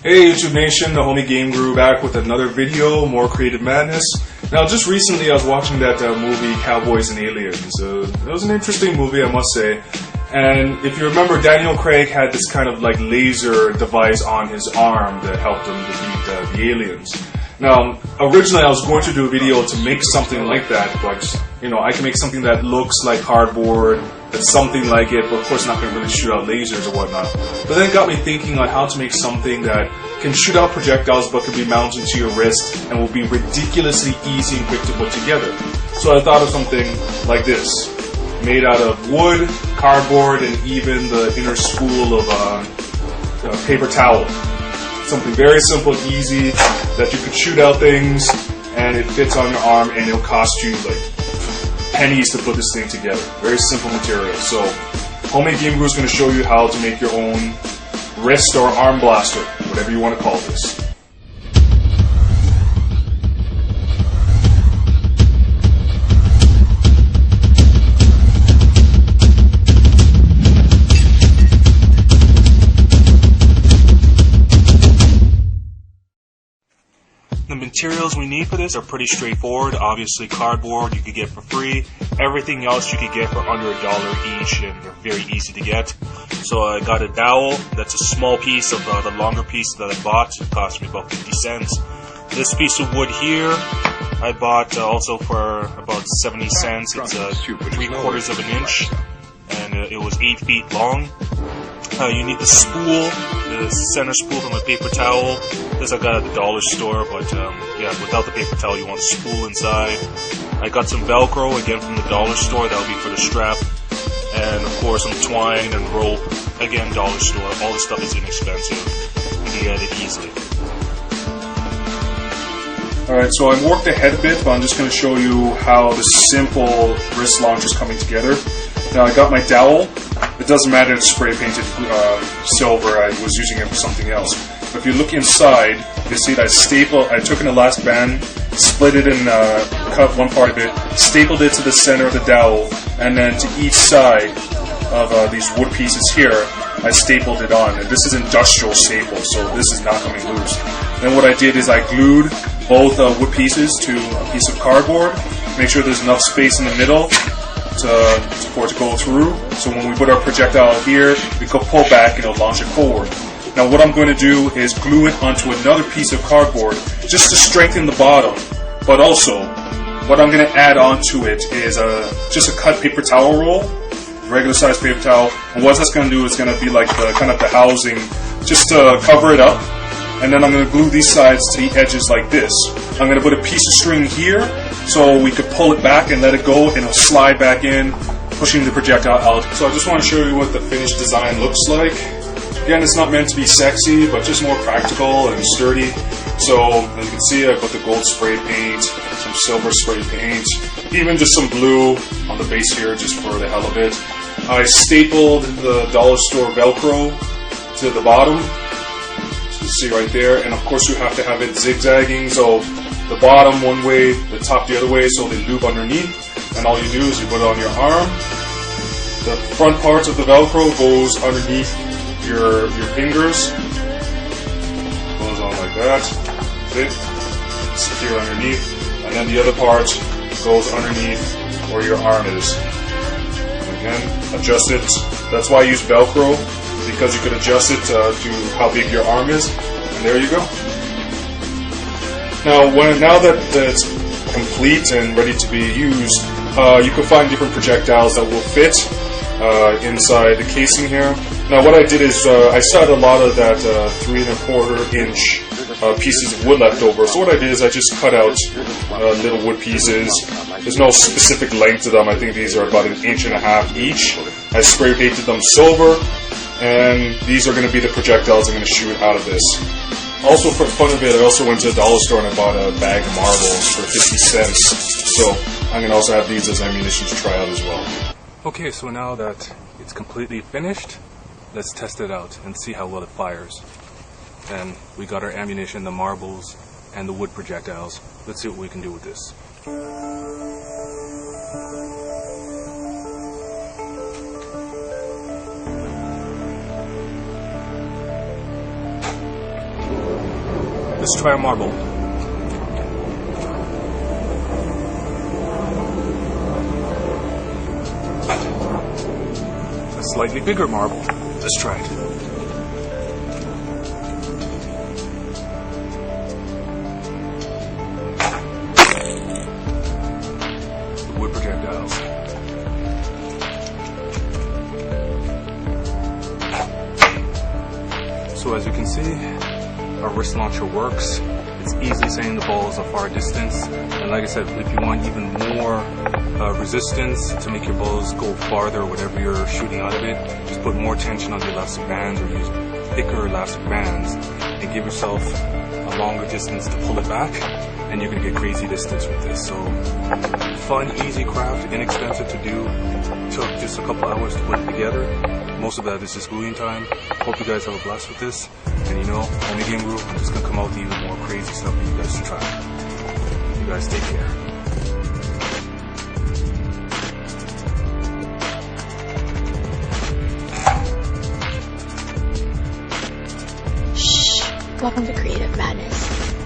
Hey YouTube Nation, the homie Game Guru back with another video, more creative madness. Now just recently I was watching that movie Cowboys and Aliens. It was an interesting movie, I must say. And if you remember, Daniel Craig had this kind of like laser device on his arm that helped him defeat the aliens. Now, originally I was going to do a video to make something like that, but you know, I can make something that looks like cardboard, that's something like it, but of course not going to really shoot out lasers or whatnot. But then it got me thinking on how to make something that can shoot out projectiles but can be mounted to your wrist and will be ridiculously easy and quick to put together. So I thought of something like this, made out of wood, cardboard, and even the inner spool of paper towel. Something very simple, easy, that you could shoot out things, and it fits on your arm, and it'll cost you like pennies to put this thing together. Very simple material. So, Homemade Game Guru is going to show you how to make your own wrist or arm blaster, whatever you want to call this. The materials we need for this are pretty straightforward. Obviously cardboard you could get for free. Everything else you could get for under $1 each, and they're very easy to get. So I got a dowel. That's a small piece of the longer piece that I bought. It cost me about 50 cents. This piece of wood here I bought also for about 70 cents. It's 3/4 of an inch, and it was 8 feet long. You need the spool, the center spool from a paper towel. This I got at the dollar store, but yeah, without the paper towel you want a spool inside. I got some Velcro, again from the dollar store, that'll be for the strap. And of course some twine and rope, again dollar store. All this stuff is inexpensive, you can get it easily. Alright, so I worked ahead a bit, but I'm just going to show you how the simple wrist launcher is coming together. Now I got my dowel. It doesn't matter if it's spray painted silver, I was using it for something else. But if you look inside, you see that I took an elastic band, split it and cut one part of it, stapled it to the center of the dowel, and then to each side of these wood pieces here, I stapled it on. And this is industrial staple, so this is not coming loose. Then what I did is I glued both wood pieces to a piece of cardboard, make sure there's enough space in the middle for it to go through. So when we put our projectile here, we can pull back and it'll launch it forward. Now what I'm going to do is glue it onto another piece of cardboard just to strengthen the bottom. But also, what I'm going to add onto it is just a cut paper towel roll, regular size paper towel. And what that's going to do is going to be like the kind of the housing, just to cover it up. And then I'm going to glue these sides to the edges like this. I'm going to put a piece of string here so we could pull it back and let it go and it'll slide back in, pushing the projectile out. So I just want to show you what the finished design looks like. Again, it's not meant to be sexy, but just more practical and sturdy. So as you can see, I put the gold spray paint, some silver spray paint, even just some blue on the base here just for the hell of it. I stapled the dollar store Velcro to the bottom. You see right there, and of course you have to have it zigzagging, so the bottom one way, the top the other way, so they loop underneath. And all you do is you put it on your arm. The front part of the Velcro goes underneath your fingers. Goes on like that. That's it. Secure underneath. And then the other part goes underneath where your arm is. And again, adjust it. That's why I use Velcro, because you could adjust it to how big your arm is, and there you go. Now that it's complete and ready to be used, you can find different projectiles that will fit inside the casing here. Now what I did is I still had a lot of that 3 1/4 inch pieces of wood left over. So what I did is I just cut out little wood pieces. There's no specific length to them. I think these are about 1.5 inches each. I spray painted them silver. And these are going to be the projectiles I'm going to shoot out of this. Also, for fun of it, I also went to the dollar store and I bought a bag of marbles for 50 cents. So I'm going to also have these as ammunition to try out as well. Okay, so now that it's completely finished, let's test it out and see how well it fires. And we got our ammunition, the marbles, and the wood projectiles. Let's see what we can do with this. Let's try a marble. A slightly bigger marble. Let's try it. Wood projectiles. So as you can see, our wrist launcher works. It's easy setting the balls a far distance. And like I said, if you want even more resistance to make your balls go farther, whatever you're shooting out of it, just put more tension on the elastic bands or use thicker elastic bands and give yourself a longer distance to pull it back, and you're going to get crazy distance with this. So fun, easy craft, inexpensive to do. Took just a couple hours to put it together. Most of that is just gluing time. Hope you guys have a blast with this. And you know, on the Game Guru, I'm just going to come out with even more crazy stuff for you guys to try. You guys take care. Shh. Welcome to Creative Madness.